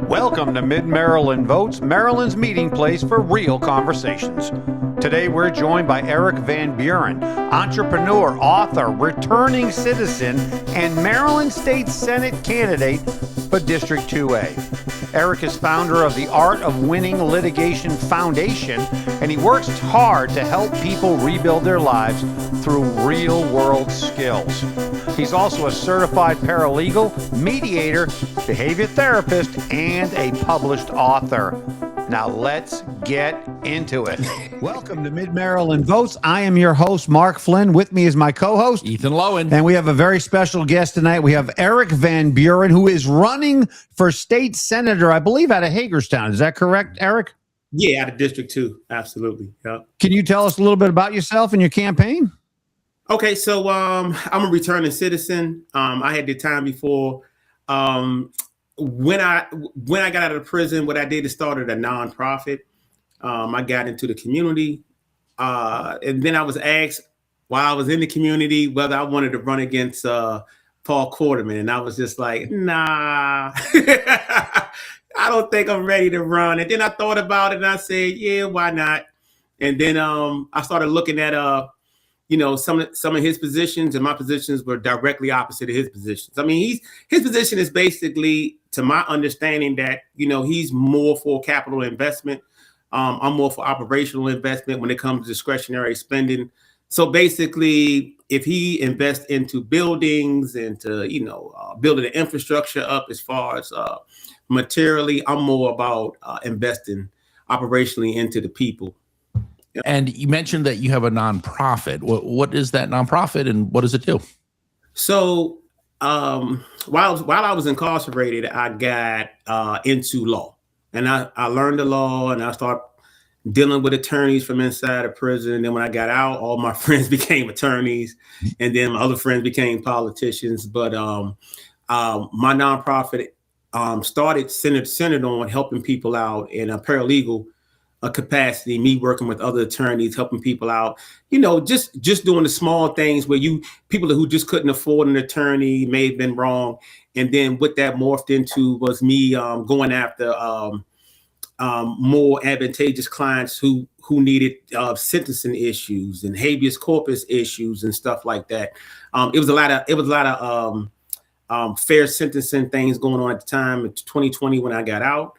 Welcome to Mid-Maryland Votes, Maryland's meeting place for real conversations. Today we're joined by Eric Van Buren, entrepreneur, author, returning citizen, and Maryland State Senate candidate for District 2A. Eric is founder of the Art of Winning Litigation Foundation, and he works hard to help people rebuild their lives through real-world skills. He's also a certified paralegal, mediator, behavior therapist, and a published author. Now let's get into it. Welcome to Mid-Maryland Votes. I am your host, Mark Flynn. With me is my co-host, Ethan Lowen. And we have a very special guest tonight. We have Eric Van Buren, who is running for state senator, I believe, out of Hagerstown. Is that correct, Eric? Yeah, out of District 2. Absolutely. Yep. Can you tell us a little bit about yourself and your campaign? Okay, so I'm a returning citizen. I had the time before. When I got out of prison, what I did is started a nonprofit. I got into the community, and then I was asked while I was in the community whether I wanted to run against Paul Quarterman, and I was just like, nah, I don't think I'm ready to run. And then I thought about it, and I said, yeah, why not? And then I started looking at some of his positions, and my positions were directly opposite of his positions. I mean, his position is basically, to my understanding, that, he's more for capital investment. I'm more for operational investment when it comes to discretionary spending. So basically, if he invests into buildings and to, building the infrastructure up as far as materially, I'm more about investing operationally into the people. And you mentioned that you have a nonprofit. What is that nonprofit, and what does it do? So while I was incarcerated, I got into law, and I learned the law, and I started dealing with attorneys from inside of prison. And then when I got out, all my friends became attorneys, and then my other friends became politicians. But my nonprofit started centered on helping people out in a paralegal capacity, me working with other attorneys, helping people out, just doing the small things where people who just couldn't afford an attorney may have been wrong. And then what that morphed into was me going after more advantageous clients who needed sentencing issues and habeas corpus issues and stuff like that. It was a lot of fair sentencing things going on at the time in 2020 when I got out.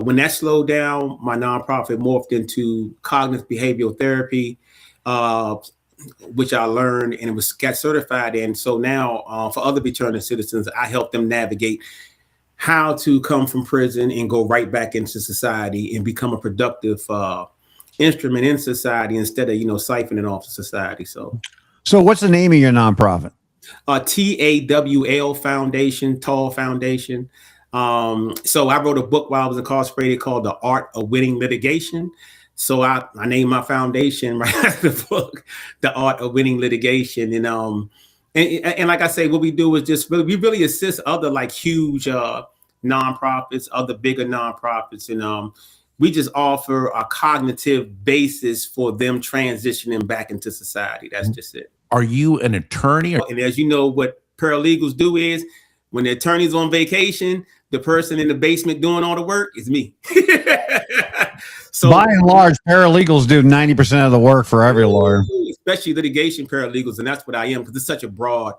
When that slowed down, my nonprofit morphed into cognitive behavioral therapy, which I learned and got certified in. So now for other returning citizens, I help them navigate how to come from prison and go right back into society and become a productive instrument in society instead of, siphoning off society. So what's the name of your nonprofit? TAWL Foundation, Tall Foundation. So I wrote a book while I was incarcerated called The Art of Winning Litigation. So I named my foundation right after the book, The Art of Winning Litigation. And like I say, what we do is we really assist other like huge nonprofits, other bigger nonprofits. And we just offer a cognitive basis for them transitioning back into society. That's just it. Are you an attorney? And as you know, what paralegals do is when the attorney's on vacation, the person in the basement doing all the work is me. So by and large, paralegals do 90% of the work for every lawyer, especially litigation paralegals. And that's what I am, because it's such a broad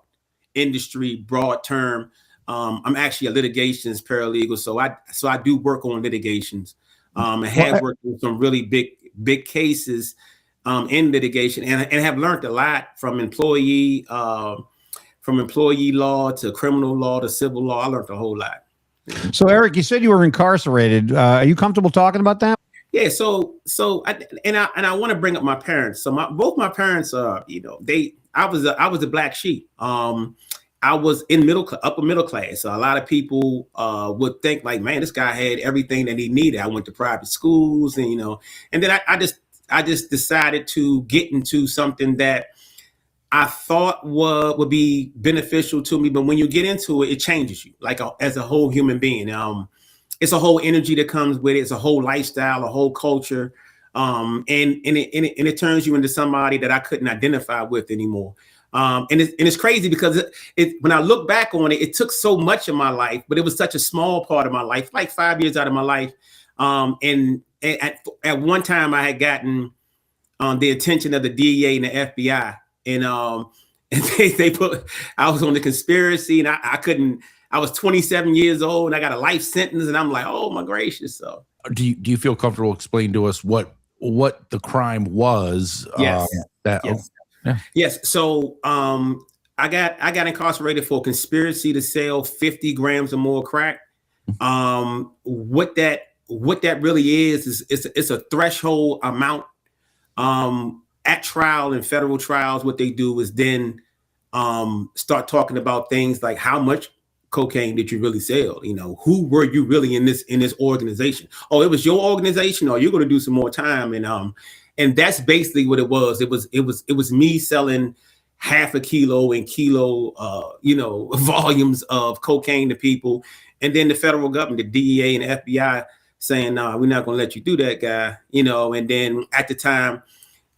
industry, broad term. I'm actually a litigations paralegal. So I do work on litigations. I have worked on some really big cases in litigation, and have learned a lot from employee law to criminal law to civil law. I learned a whole lot. So Eric, you said you were incarcerated. Are you comfortable talking about that? Yeah. So I want to bring up my parents. So both my parents are, I was a black sheep. I was in upper middle class. So a lot of people would think like, man, this guy had everything that he needed. I went to private schools, and then I just decided to get into something that I thought would be beneficial to me. But when you get into it, it changes you as a whole human being. It's a whole energy that comes with it. It's a whole lifestyle, a whole culture. And it turns you into somebody that I couldn't identify with anymore. And it's crazy because when I look back on it, it took so much of my life, but it was such a small part of my life, like 5 years out of my life. And at one time I had gotten the attention of the DEA and the FBI, and they put, I was on the conspiracy, and I couldn't. I was 27 years old, and I got a life sentence, and I'm like, oh my gracious. So, do you feel comfortable explaining to us what the crime was? Yes. Yes. Yeah. Yes. So, I got incarcerated for conspiracy to sell 50 grams or more crack. What that really is it's a threshold amount. At trial and federal trials, what they do is then start talking about things like how much cocaine did you really sell? Who were you really in this organization? Oh, it was your organization, or you're going to do some more time. And that's basically what it was. It was me selling half a kilo and kilo, volumes of cocaine to people. And then the federal government, the DEA and the FBI saying, no, we're not going to let you do that, guy. And then at the time,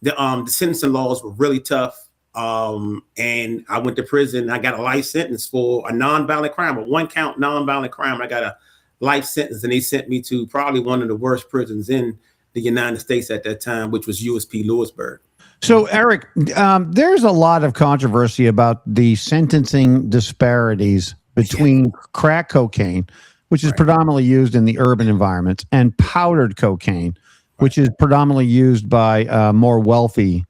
the sentencing laws were really tough. And I went to prison. I got a life sentence for a nonviolent crime, a 1-count nonviolent crime. I got a life sentence, and they sent me to probably one of the worst prisons in the United States at that time, which was USP Lewisburg. So, Eric, there's a lot of controversy about the sentencing disparities between crack cocaine, which is predominantly used in the urban environments, and powdered cocaine, which is predominantly used by more wealthy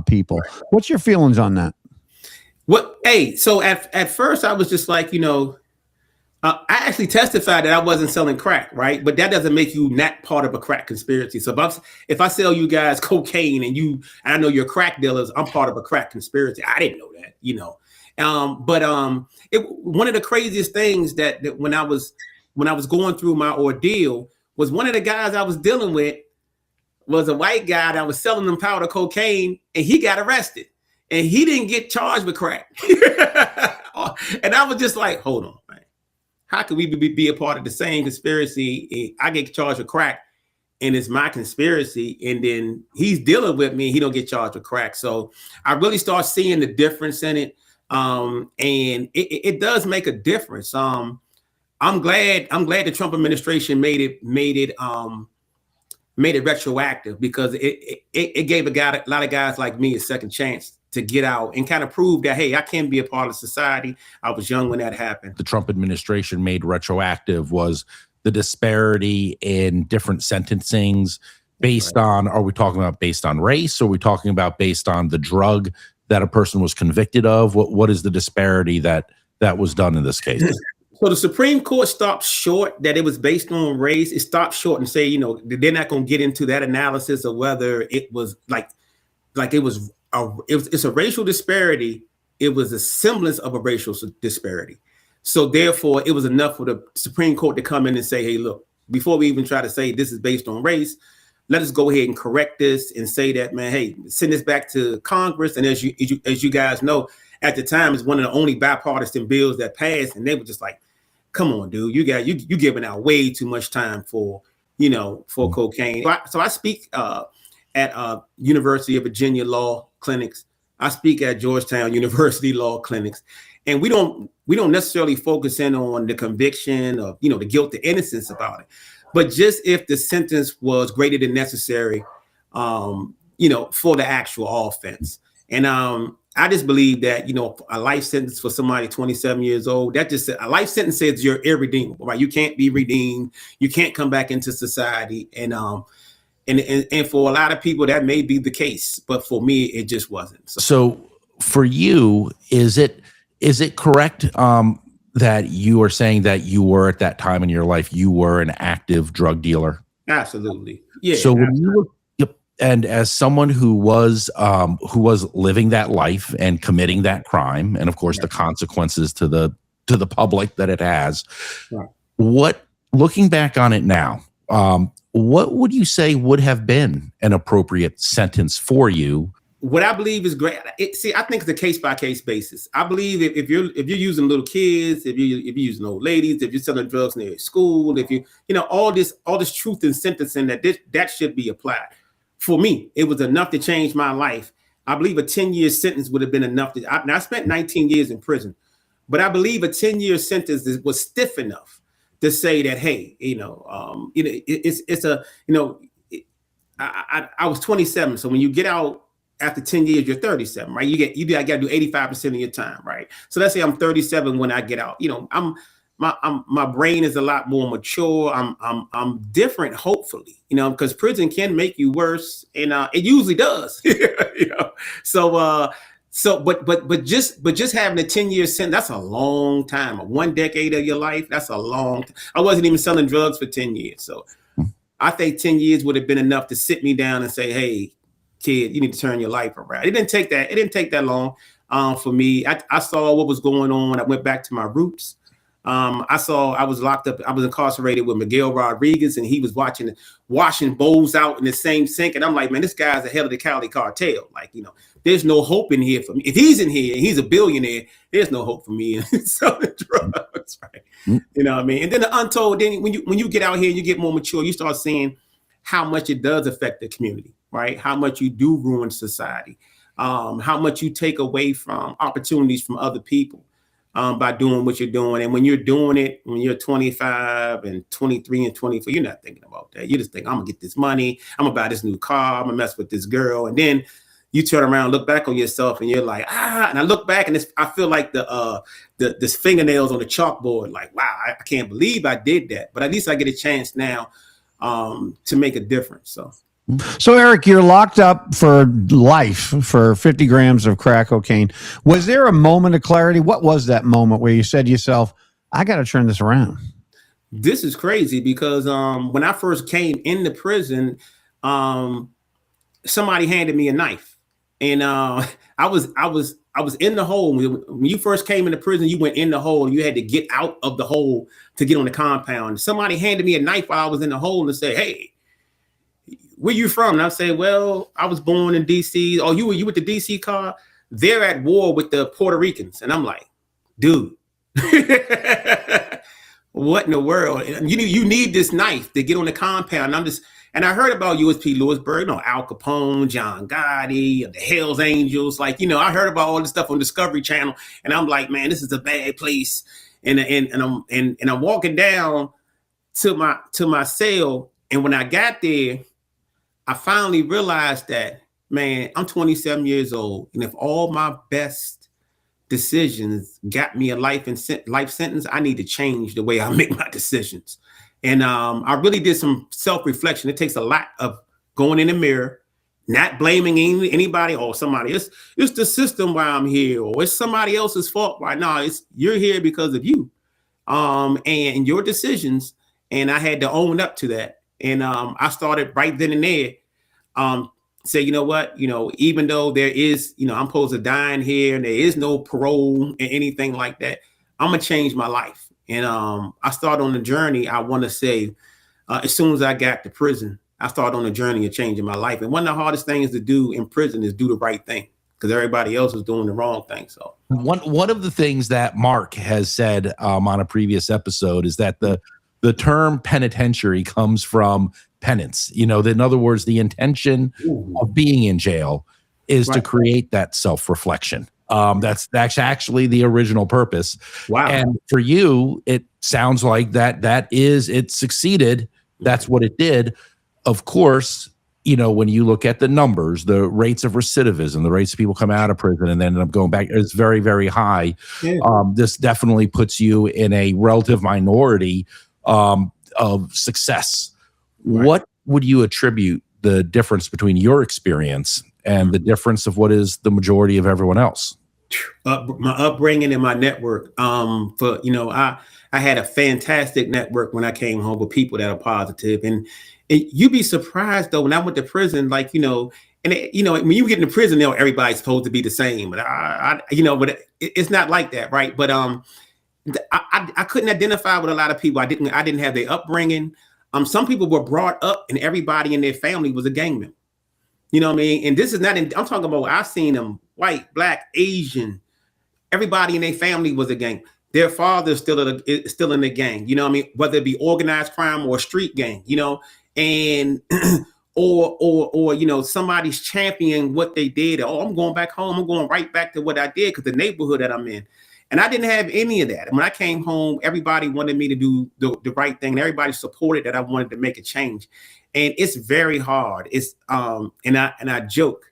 people. What's your feelings on that? So at first I was just like, I actually testified that I wasn't selling crack, right? But that doesn't make you not part of a crack conspiracy. So if I sell you guys cocaine and I know you're crack dealers, I'm part of a crack conspiracy. I didn't know that, But one of the craziest things that when I was going through my ordeal was one of the guys I was dealing with was a white guy that was selling them powder cocaine, and he got arrested, and he didn't get charged with crack. And I was just like, hold on, man. How could we be a part of the same conspiracy? I get charged with crack, and it's my conspiracy, and then he's dealing with me, and he don't get charged with crack. So I really start seeing the difference in it. And it does make a difference. I'm glad the Trump administration made it retroactive, because it gave a lot of guys like me a second chance to get out and kind of prove that, hey, I can be a part of society. I was young when that happened. The Trump administration made retroactive was the disparity in different sentencings based on, are we talking about based on race? Or are we talking about based on the drug that a person was convicted of? What is the disparity that was done in this case? So the Supreme Court stopped short that it was based on race. It stopped short and say, they're not going to get into that analysis of whether it was it's a racial disparity. It was a semblance of a racial disparity. So therefore, it was enough for the Supreme Court to come in and say, hey, look, before we even try to say this is based on race, let us go ahead and correct this and say that, man, hey, send this back to Congress. And as you guys know, at the time, it's one of the only bipartisan bills that passed, and they were just like, come on, dude, you giving out way too much time for cocaine. So I speak at University of Virginia law clinics. I speak at Georgetown University law clinics, and we don't necessarily focus in on the conviction of the guilt, the innocence about it, but just if the sentence was greater than necessary, for the actual offense. And I just believe that, a life sentence for somebody 27 years old, that just a life sentence says you're irredeemable, right? You can't be redeemed. You can't come back into society. And for a lot of people, that may be the case, but for me, it just wasn't. So for you, is it correct that you are saying that you were at that time in your life, you were an active drug dealer? Absolutely. Yeah. So when you were, and as someone who was living that life and committing that crime, and of course the consequences to the public that it has, what, looking back on it now, what would you say would have been an appropriate sentence for you? What I believe is great. I think it's a case-by-case basis. I believe if you're using little kids, if you're using old ladies, if you're selling drugs near school, if all this truth in sentencing, that should be applied. For me, it was enough to change my life I believe a 10-year sentence would have been enough. I spent 19 years in prison, but I believe a 10-year sentence was stiff enough to say that, hey, it's a, I was 27. So when you get out after 10 years, you're 37, right? You got to do 85% of your time, right? So let's say I'm 37 when I get out. My brain is a lot more mature. I'm different, hopefully, because prison can make you worse, and it usually does. But just having a 10-year sentence, that's a long time. 1 decade of your life, that's a long. I wasn't even selling drugs for 10 years, so I think 10 years would have been enough to sit me down and say, hey, kid, you need to turn your life around. It didn't take that long for me. I saw what was going on. I went back to my roots. I was locked up. I was incarcerated with Miguel Rodriguez, and he was washing bowls out in the same sink. And I'm like, man, this guy's the head of the Cali cartel. Like, there's no hope in here for me. If he's in here and he's a billionaire, there's no hope for me in selling drugs, right? You know what I mean? And then the untold, then when you get out here and you get more mature, you start seeing how much it does affect the community, right? How much you do ruin society, how much you take away from opportunities from other people. By doing what you're doing. And when you're doing it, when you're 25 and 23 and 24, you're not thinking about that. You just think, I'm gonna get this money, I'm gonna buy this new car, I'm gonna mess with this girl. And then you turn around, look back on yourself, and you're like, and I look back and I feel like the fingernails on the chalkboard, like, wow, I can't believe I did that. But at least I get a chance now to make a difference. So, Eric, you're locked up for life for 50 grams of crack cocaine. Was there a moment of clarity? What was that moment where you said to yourself, I got to turn this around? This is crazy because when I first came into prison, somebody handed me a knife, and I was in the hole. When you first came into prison, you went in the hole and you had to get out of the hole to get on the compound. Somebody handed me a knife while I was in the hole and said, hey, where you from? And I say, well, I was born in DC. Oh, you with the DC car? They're at war with the Puerto Ricans. And I'm like, dude, what in the world? You need this knife to get on the compound. And I heard about USP Lewisburg, Al Capone, John Gotti, the Hells Angels. I heard about all this stuff on Discovery Channel. And I'm like, man, this is a bad place. And I'm walking down to my cell. And when I got there, I finally realized that, man, I'm 27 years old. And if all my best decisions got me a life sentence, I need to change the way I make my decisions. And I really did some self-reflection. It takes a lot of going in the mirror, not blaming anybody or somebody. It's the system why I'm here, or it's somebody else's fault. Why? No, you're here because of you and your decisions. And I had to own up to that. And I started right then and there, say, you know what, even though there is, I'm supposed to die in here and there is no parole and anything like that, I'm going to change my life. And I started on the journey, I want to say, as soon as I got to prison, I started on a journey of changing my life. And one of the hardest things to do in prison is do the right thing, because everybody else is doing the wrong thing. So one of the things that Mark has said on a previous episode is that the term penitentiary comes from penance. In other words, the intention of being in jail is to create that self-reflection. That's actually the original purpose. Wow. And for you, it sounds like it succeeded. That's what it did. Of course, when you look at the numbers, the rates of recidivism, the rates of people come out of prison and then end up going back, it's very, very high. Yeah. This definitely puts you in a relative minority of success. Right. What would you attribute the difference between your experience and the difference of what is the majority of everyone else? My upbringing and my network. I had a fantastic network when I came home with people that are positive. And you'd be surprised though, when I went to prison, when you get into prison, everybody's supposed to be the same. But but it's not like that, right? But I couldn't identify with a lot of people. I didn't have their upbringing. Some people were brought up and everybody in their family was a gang member. You know what I mean? And this is not, I'm talking about, I've seen them white, black, Asian, everybody in their family was a gang. Their father's still in the gang, you know what I mean? Whether it be organized crime or a street gang, and or somebody's championing what they did. Oh, I'm going back home. I'm going right back to what I did because the neighborhood that I'm in. And I didn't have any of that. When I came home, everybody wanted me to do the right thing. And everybody supported that I wanted to make a change. And it's very hard. It's and I joke.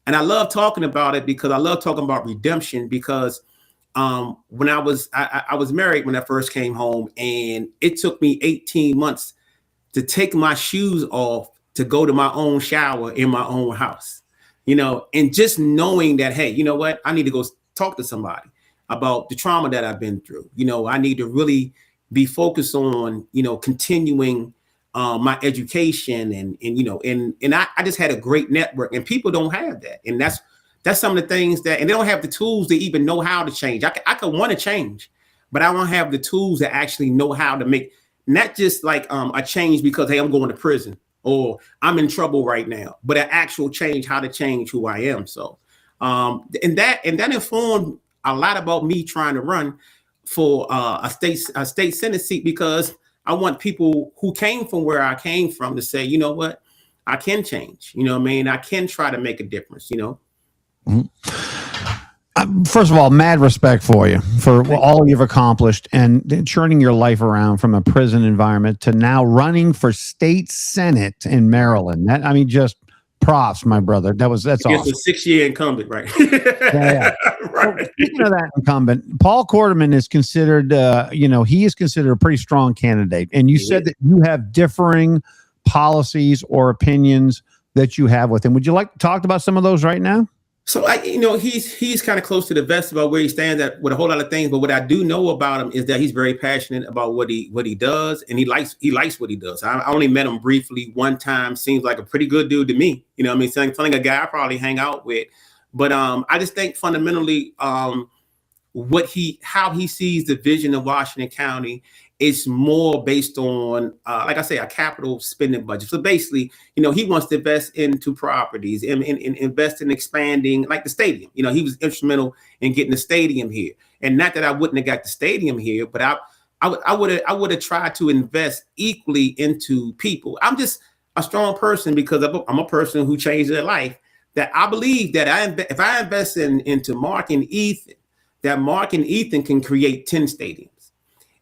And I love talking about it because I love talking about redemption because when I was married when I first came home, and it took me 18 months to take my shoes off to go to my own shower in my own house, and just knowing that, hey, you know what? I need to go talk to somebody about the trauma that I've been through. I need to really be focused on, continuing my education and I just had a great network, and people don't have that. And that's some of the things and they don't have the tools to even know how to change. I could want to change, but I don't have the tools to actually know how to make, not just like a change because, hey, I'm going to prison or I'm in trouble right now, but an actual change, how to change who I am. So, and that informed a lot about me trying to run for a state Senate seat, because I want people who came from where I came from to say, you know what, I can change. I can try to make a difference. First of all, mad respect for you for all you've accomplished and churning your life around from a prison environment to now running for state Senate in Maryland. Just props, my brother. That's awesome. It's a 6-year incumbent, right? Yeah. Right. So, speaking of that incumbent, Paul Quarterman is considered, he is considered a pretty strong candidate. And you said that you have differing policies or opinions that you have with him. Would you like to talk about some of those right now? So he's kind of close to the vest about where he stands at with a whole lot of things. But what I do know about him is that he's very passionate about what he does, and he likes what he does. I only met him briefly one time. Seems like a pretty good dude to me. Something a guy I probably hang out with. But I just think fundamentally how he sees the vision of Washington County is more based on, like I say, a capital spending budget. So basically, he wants to invest into properties and invest in expanding, like the stadium. He was instrumental in getting the stadium here. And not that I wouldn't have got the stadium here, but I would have tried to invest equally into people. I'm just a strong person because I'm a person who changed their life. That I believe that if I invest into Mark and Ethan, that Mark and Ethan can create 10 stadiums.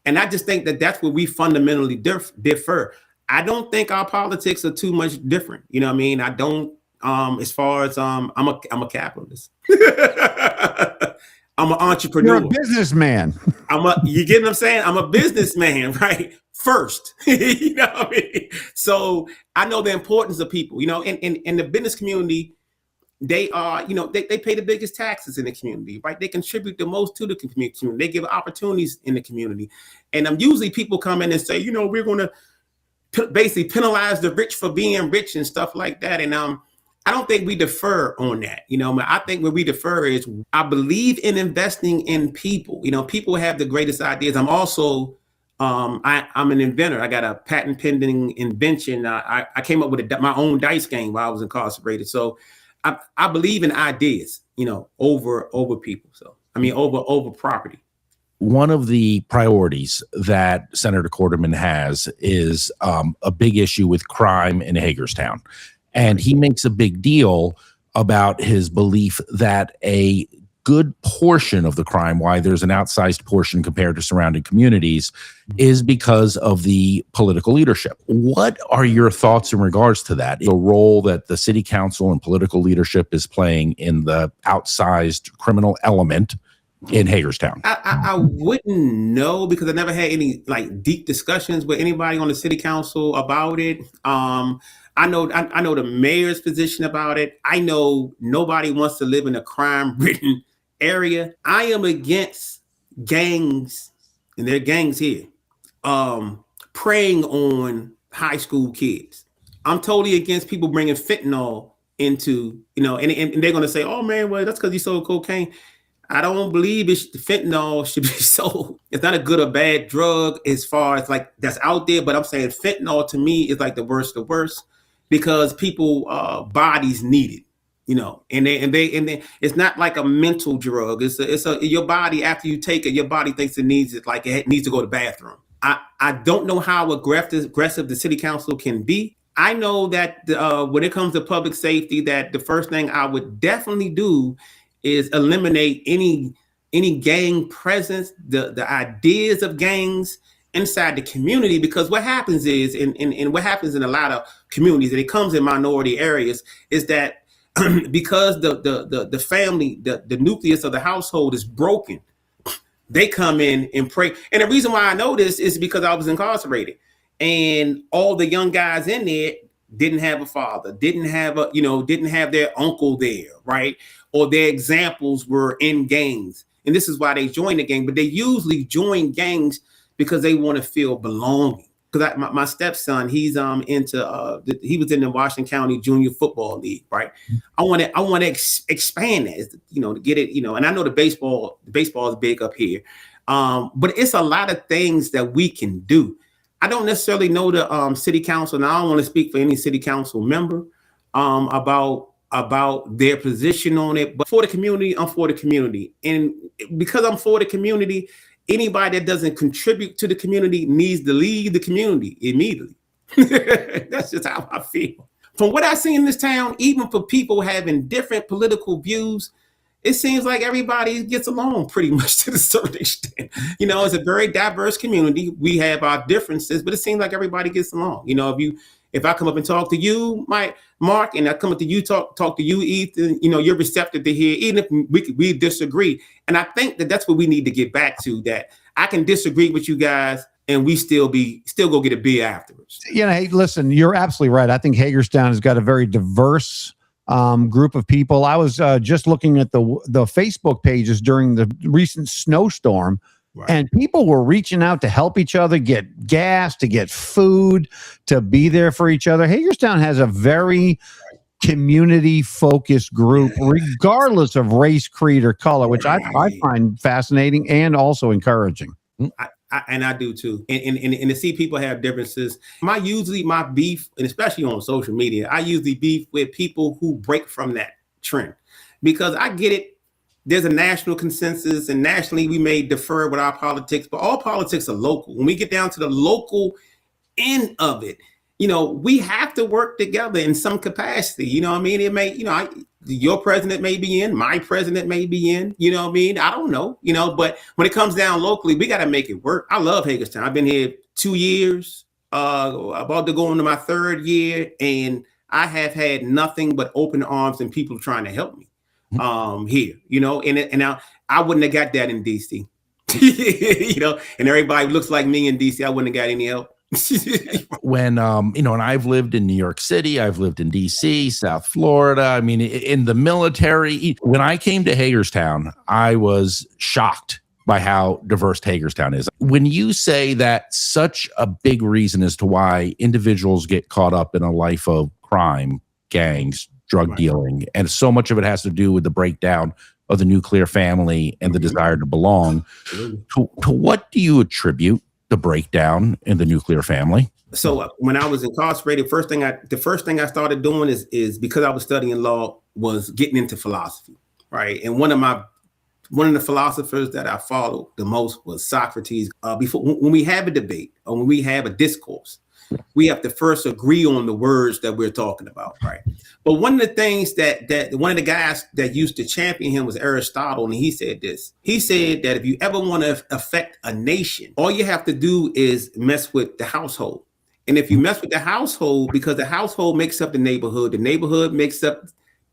And I just think that that's where we fundamentally differ. I don't think our politics are too much different. I don't, as far as I'm a capitalist. I'm an entrepreneur. You're a businessman. You get what I'm saying? I'm a businessman, right? First, So I know the importance of people, in the business community. They are, they pay the biggest taxes in the community, right? They contribute the most to the community. They give opportunities in the community. And usually people come in and say, we're going to basically penalize the rich for being rich and stuff like that. And I don't think we defer on that. I think where we defer is I believe in investing in people. People have the greatest ideas. I'm also I'm an inventor. I got a patent pending invention. I came up with my own dice game while I was incarcerated. So I believe in ideas, over people. So, over property. One of the priorities that Senator Quarterman has is a big issue with crime in Hagerstown. And he makes a big deal about his belief that a good portion of the crime, why there's an outsized portion compared to surrounding communities, is because of the political leadership. What are your thoughts in regards to that? The role that the city council and political leadership is playing in the outsized criminal element in Hagerstown? I wouldn't know because I never had any deep discussions with anybody on the city council about it. I know the mayor's position about it. I know nobody wants to live in a crime-ridden area. I am against gangs, and there are gangs here, preying on high school kids. I'm totally against people bringing fentanyl into, and they're going to say, oh man, well, that's because you sold cocaine. I don't believe fentanyl should be sold. It's not a good or bad drug as far as that's out there, but I'm saying fentanyl to me is the worst of the worst because people bodies need it. And they it's not like a mental drug. It's your body, after you take it, your body thinks it needs it needs to go to the bathroom. I don't know how aggressive the city council can be. I know that when it comes to public safety, that the first thing I would definitely do is eliminate any gang presence, the ideas of gangs inside the community. Because what happens is, and what happens in a lot of communities, and it comes in minority areas, is that because the family, the nucleus of the household is broken, they come in and pray. And the reason why I know this is because I was incarcerated, and all the young guys in there didn't have a father, didn't have their uncle there, right? Or their examples were in gangs. And this is why they join the gang, but they usually join gangs because they want to feel belonging. Because my stepson, he's he was in the Washington County Junior Football League, right? I want to expand that, to get it, and I know the baseball is big up here, but it's a lot of things that we can do. I don't necessarily know the city council, and I don't want to speak for any city council member about their position on it, but for the community, I'm for the community, and because I'm for the community, anybody that doesn't contribute to the community needs to leave the community immediately. That's just how I feel. From what I see in this town, even for people having different political views, it seems like everybody gets along pretty much to a certain extent. It's a very diverse community. We have our differences, but it seems like everybody gets along. If I come up and talk to you, Mark, and I come up to you, talk to you, Ethan, you're receptive to hear, even if we disagree. And I think that's what we need to get back to, that I can disagree with you guys and we still go get a beer afterwards. Hey, listen, you're absolutely right. I think Hagerstown has got a very diverse group of people. I was just looking at the Facebook pages during the recent snowstorm. Right. And people were reaching out to help each other, get gas, to get food, to be there for each other. Hagerstown has a very community-focused group, regardless of race, creed, or color, which I find fascinating and also encouraging. I do too. And to see people have differences. My beef, and especially on social media, I usually beef with people who break from that trend, because I get it. There's a national consensus, and nationally we may defer with our politics, but all politics are local. When we get down to the local end of it, we have to work together in some capacity. It may, your president may be in, my president may be in, I don't know, but when it comes down locally, we got to make it work. I love Hagerstown. I've been here 2 years, about to go into my 3rd year, and I have had nothing but open arms and people trying to help me. Here, and I wouldn't have got that in DC, and everybody looks like me in DC. I wouldn't have got any help. When, and I've lived in New York City, I've lived in DC, South Florida. I mean, in the military, when I came to Hagerstown, I was shocked by how diverse Hagerstown is. When you say that such a big reason as to why individuals get caught up in a life of crime, gangs, drug dealing, and so much of it has to do with the breakdown of the nuclear family and the desire to belong. To what do you attribute the breakdown in the nuclear family? So when I was incarcerated, the first thing I started doing is because I was studying law, was getting into philosophy, right? And one of the philosophers that I followed the most was Socrates. When we have a debate or when we have a discourse, we have to first agree on the words that we're talking about, right? But one of the things that one of the guys that used to champion him was Aristotle, and he said this. He said that if you ever want to affect a nation, all you have to do is mess with the household. And if you mess with the household, because the household makes up the neighborhood makes up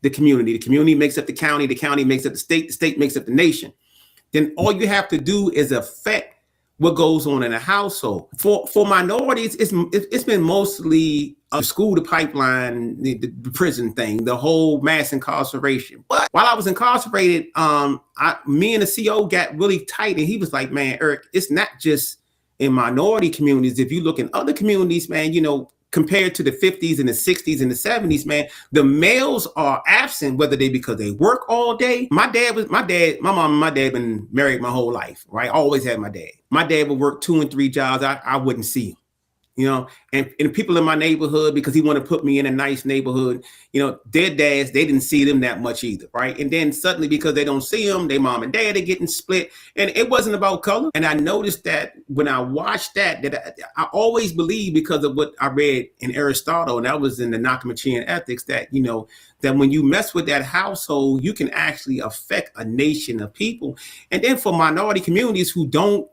the community makes up the county makes up the state makes up the nation, then all you have to do is affect what goes on in a household. For minorities, it's been mostly a school to pipeline, the prison thing, the whole mass incarceration. But while I was incarcerated, me and the CO got really tight, and he was like, "Man, Eric, it's not just in minority communities. If you look in other communities, man, compared to the 50s and the 60s and the 70s, man, the males are absent, whether because they work all day. My mom and my dad been married my whole life, right? I always had my dad. My dad would work 2 and 3 jobs. I wouldn't see him. and people in my neighborhood, because he wanted to put me in a nice neighborhood, their dads, they didn't see them that much either, right? And then suddenly, because they don't see them, their mom and dad are getting split, and it wasn't about color. And I noticed that when I watched that I always believed, because of what I read in Aristotle, and that was in the Nicomachean Ethics, that that when you mess with that household, you can actually affect a nation of people. And then for minority communities who don't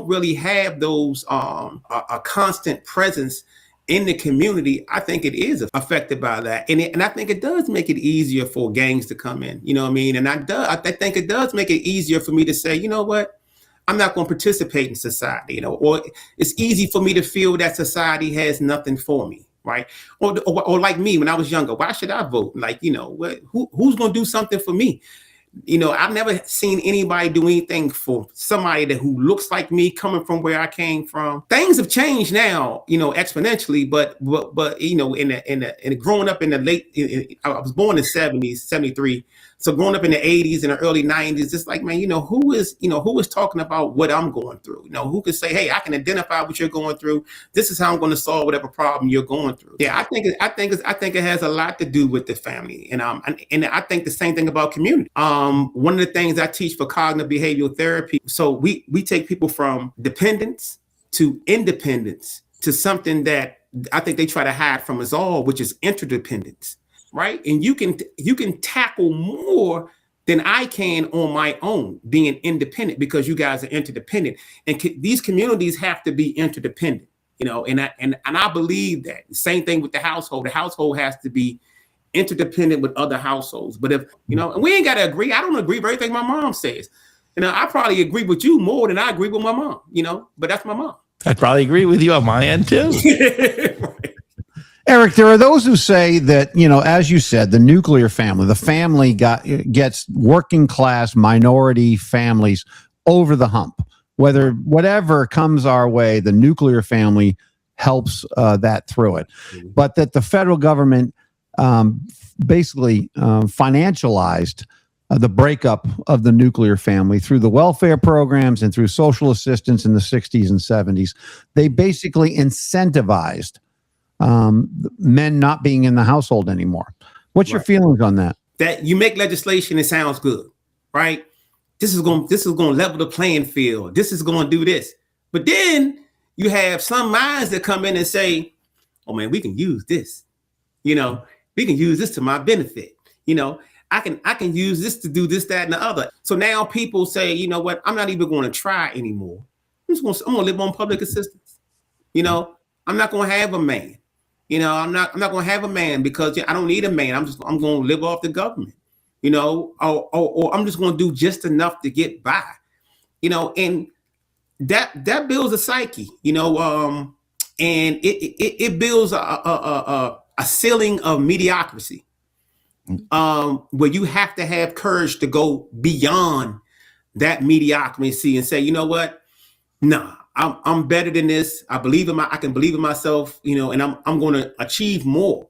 really have those a constant presence in the community, I think it is affected by that, and I think it does make it easier for gangs to come in. You know what I mean? And I think it does make it easier for me to say, you know what, I'm not going to participate in society. Or it's easy for me to feel that society has nothing for me, right? Or like me when I was younger, why should I vote? Like, who's going to do something for me? I've never seen anybody do anything for somebody who looks like me, coming from where I came from. Things have changed now, exponentially, but in growing up in the late, I was born in 73. So growing up in the 80s and the early 90s, it's like, man, who is talking about what I'm going through? Who can say, hey, I can identify what you're going through. This is how I'm going to solve whatever problem you're going through. Yeah, I think it has a lot to do with the family, and I think the same thing about community. One of the things I teach for cognitive behavioral therapy, so we take people from dependence to independence to something that I think they try to hide from us all, which is interdependence. Right. And you can tackle more than I can on my own, being independent, because you guys are interdependent. And these communities have to be interdependent, and I believe that. Same thing with the household. The household has to be interdependent with other households. But if, and we ain't got to agree. I don't agree with everything my mom says. I probably agree with you more than I agree with my mom, but that's my mom. I'd probably agree with you on my end too. Right. Eric, there are those who say that, as you said, the nuclear family, the family gets working class minority families over the hump. Whatever comes our way, the nuclear family helps that through it. Mm-hmm. But that the federal government basically financialized the breakup of the nuclear family through the welfare programs and through social assistance in the 60s and 70s. They basically incentivized men not being in the household anymore. What's your feelings on that? That you make legislation, it sounds good, right? This is going to level the playing field. This is going to do this. But then you have some minds that come in and say, oh man, we can use this. We can use this to my benefit. I can use this to do this, that, and the other. So now people say, you know what? I'm not even going to try anymore. I'm going to live on public assistance. I'm not going to have a man. I'm not going to have a man because I don't need a man. I'm going to live off the government, or I'm just going to do just enough to get by, and that builds a psyche, and it builds a ceiling of mediocrity, where you have to have courage to go beyond that mediocrity and say, you know what? Nah. I'm better than this. I can believe in myself, and I'm going to achieve more.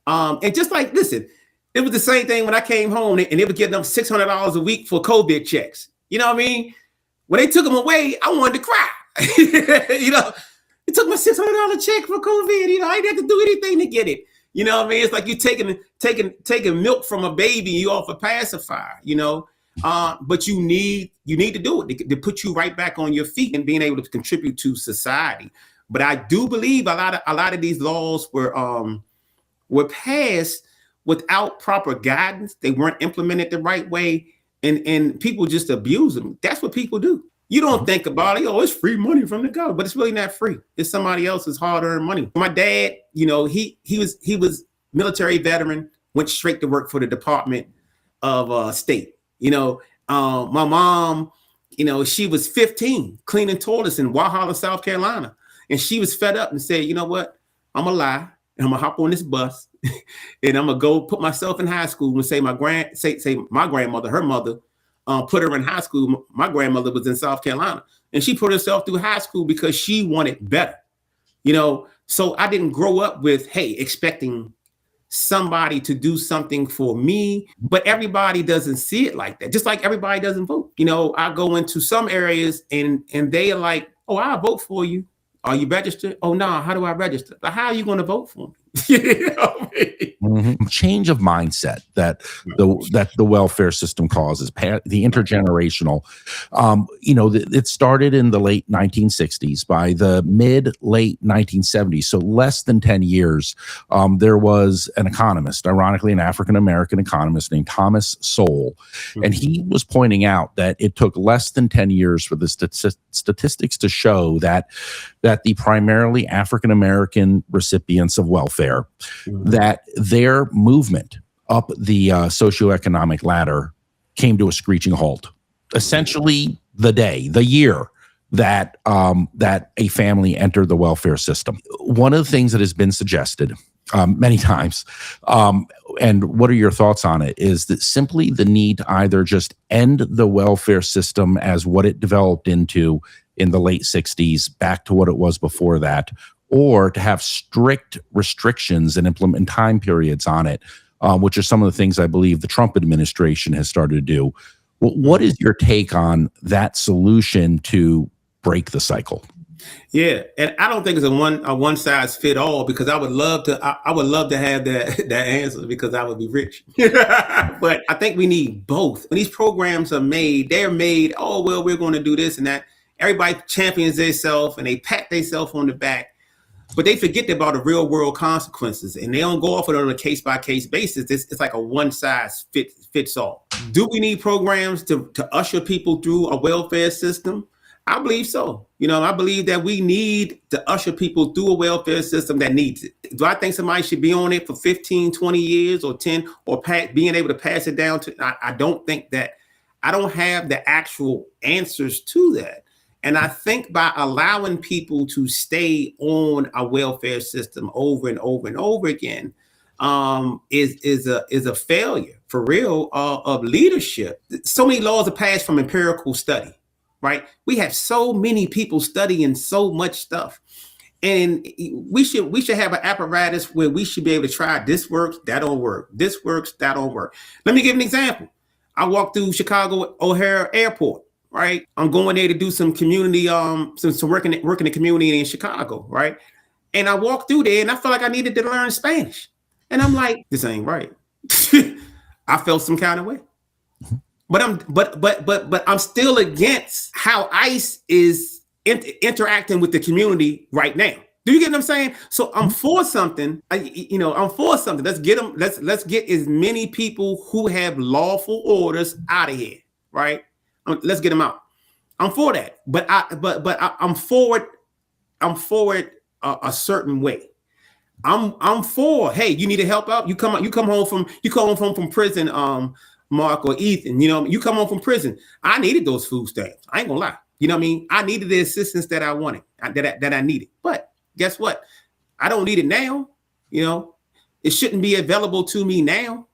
And just like, listen, it was the same thing when I came home and they were getting them $600 a week for COVID checks. You know what I mean? When they took them away, I wanted to cry. It took my $600 check for COVID. I didn't have to do anything to get it. You know what I mean? It's like you taking milk from a baby, you off a pacifier, but you need to do it to put you right back on your feet and being able to contribute to society. But I do believe a lot of these laws were passed without proper guidance. They weren't implemented the right way, and people just abuse them. That's what people do. You don't think about it. Oh, it's free money from the government, but it's really not free. It's somebody else's hard-earned money. My dad, he was military veteran, went straight to work for the Department of State. My mom, she was 15 cleaning toilets in Walhalla, South Carolina. And she was fed up and said, you know what? I'm going to lie. And I'm going to hop on this bus and I'm going to go put myself in high school and say my grandmother, her mother, put her in high school. My grandmother was in South Carolina and she put herself through high school because she wanted better, So I didn't grow up with, hey, expecting somebody to do something for me, but everybody doesn't see it like that. Just like everybody doesn't vote. I go into some areas and they are like, oh, I'll vote for you. Are you registered? Oh no, how do I register? But how are you going to vote for me? You know what I mean? Change of mindset that the welfare system causes, the intergenerational. It started in the late 1960s. By the late 1970s, so less than 10 years, there was an economist, ironically an African American economist named Thomas Sowell, and he was pointing out that it took less than 10 years for the statistics to show that the primarily African American recipients of welfare, that their movement up the socioeconomic ladder came to a screeching halt. Essentially, the year that a family entered the welfare system. One of the things that has been suggested many times, and what are your thoughts on it, is that simply the need to either just end the welfare system as what it developed into in the late 60s, back to what it was before that, or to have strict restrictions and implement time periods on it, which are some of the things I believe the Trump administration has started to do. What is your take on that solution to break the cycle? Yeah, and I don't think it's a one size fit all, because I would love to have that answer, because I would be rich. But I think we need both. When these programs are made, they're made, oh well, we're going to do this and that. Everybody champions themselves and they pat themselves on the back. But they forget about the real world consequences, and they don't go off it on a case by case basis. It's like a one size fits all. Do we need programs to usher people through a welfare system? I believe so. I believe that we need to usher people through a welfare system that needs it. Do I think somebody should be on it for 15, 20 years or 10, or being able to pass it down to? I don't think that. I don't have the actual answers to that. And I think by allowing people to stay on a welfare system over and over and over again is a failure for real of leadership. So many laws are passed from empirical study, right? We have so many people studying so much stuff, and we should have an apparatus where we should be able to try, this works, that don't work. This works, that don't work. Let me give an example. I walked through Chicago O'Hare Airport. Right, I'm going there to do some community, some working the community in Chicago, right? And I walked through there, and I felt like I needed to learn Spanish, and I'm like, this ain't right. I felt some kind of way, but I'm still against how ICE is interacting with the community right now. Do you get what I'm saying? So I'm for something. I'm for something. Let's get them. Let's get as many people who have lawful orders out of here, right? Let's get them out. I'm for that, but I'm for it. I'm for it a certain way. I'm for. Hey, you need to help out. You come home from prison, Mark or Ethan. You come home from prison. I needed those food stamps. I ain't gonna lie. You know what I mean? I needed the assistance that I wanted, that I needed. But guess what? I don't need it now. It shouldn't be available to me now.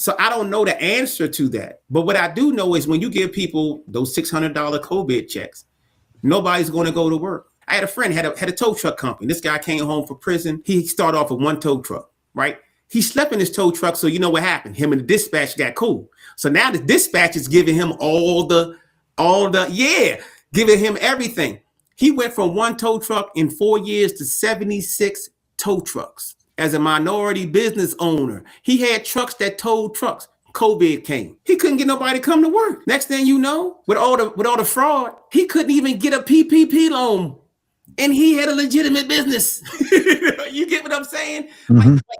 So I don't know the answer to that. But what I do know is when you give people those $600 COVID checks, nobody's going to go to work. I had a friend had a tow truck company. This guy came home from prison. He started off with one tow truck, right? He slept in his tow truck. So you know what happened? Him and the dispatch got cool. So now the dispatch is giving him giving him everything. He went from one tow truck in 4 years to 76 tow trucks. As a minority business owner, he had trucks that towed trucks. COVID came. He couldn't get nobody to come to work. Next thing you know, with all the fraud, he couldn't even get a PPP loan, and he had a legitimate business. You get what I'm saying? Mm-hmm. Like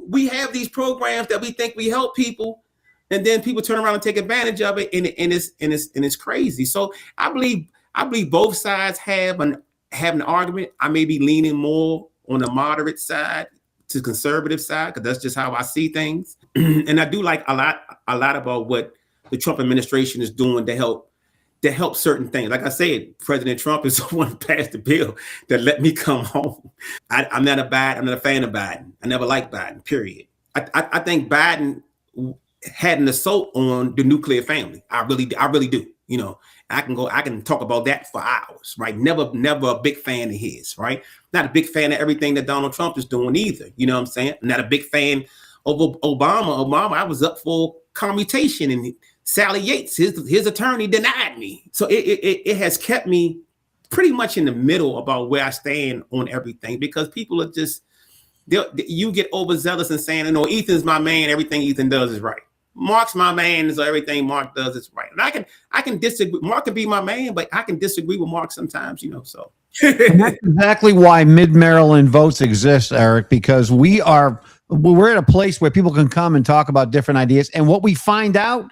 we have these programs that we think we help people, and then people turn around and take advantage of it, and it's crazy. So I believe both sides have an argument. I may be leaning more on the moderate side to conservative side, because that's just how I see things. And I do like a lot about what the Trump administration is doing to help certain things. Like I said, President Trump is the one who passed the bill that let me come home. I'm not a fan of Biden. I never liked Biden, period. I think Biden had an assault on the nuclear family. I really do. I can talk about that for hours, right? Never a big fan of his, right? Not a big fan of everything that Donald Trump is doing either. You know what I'm saying? Not a big fan of Obama. I was up for commutation, and Sally Yates, his attorney, denied me. So it has kept me pretty much in the middle about where I stand on everything, because people are just, you get overzealous and saying, no, Ethan's my man. Everything Ethan does is right. Mark's my man, so everything Mark does is right. And I can disagree. Mark can be my man, but I can disagree with Mark sometimes, so. And that's exactly why Mid-Maryland Votes exists, Eric, because we're at a place where people can come and talk about different ideas. And what we find out,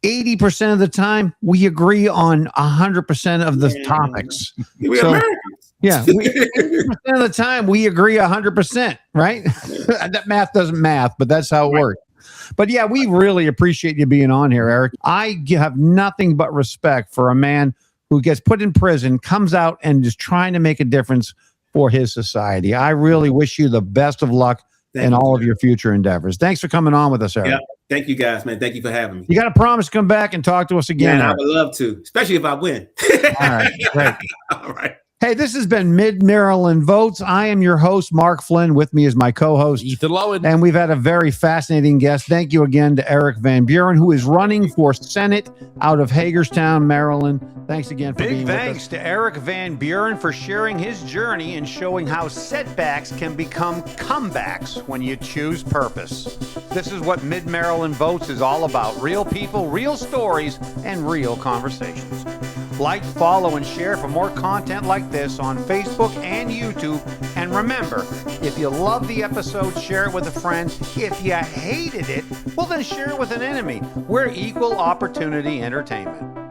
80% of the time, we agree on 100% of the topics. We're Americans. Yeah, 80% of the time, we agree 100%, right? That math doesn't math, but that's how it works. But yeah, we really appreciate you being on here, Eric. I have nothing but respect for a man who gets put in prison, comes out, and is trying to make a difference for his society. I really wish you the best of luck in all of your future endeavors. Thanks for coming on with us, Eric. Yeah, thank you guys, man. Thank you for having me. You got to promise to come back and talk to us again. Man, I would love to, especially if I win. All right, great. All right. Hey, this has been Mid-Maryland Votes. I am your host, Mark Flynn. With me is my co-host, Ethan Lowen. And we've had a very fascinating guest. Thank you again to Eric Van Buren, who is running for Senate out of Hagerstown, Maryland. Thanks again for being with us. Big thanks to Eric Van Buren for sharing his journey and showing how setbacks can become comebacks when you choose purpose. This is what Mid-Maryland Votes is all about. Real people, real stories, and real conversations. Like, follow, and share for more content like this on Facebook and YouTube. And remember, if you love the episode, share it with a friend. If you hated it, well, then share it with an enemy. We're equal opportunity entertainment.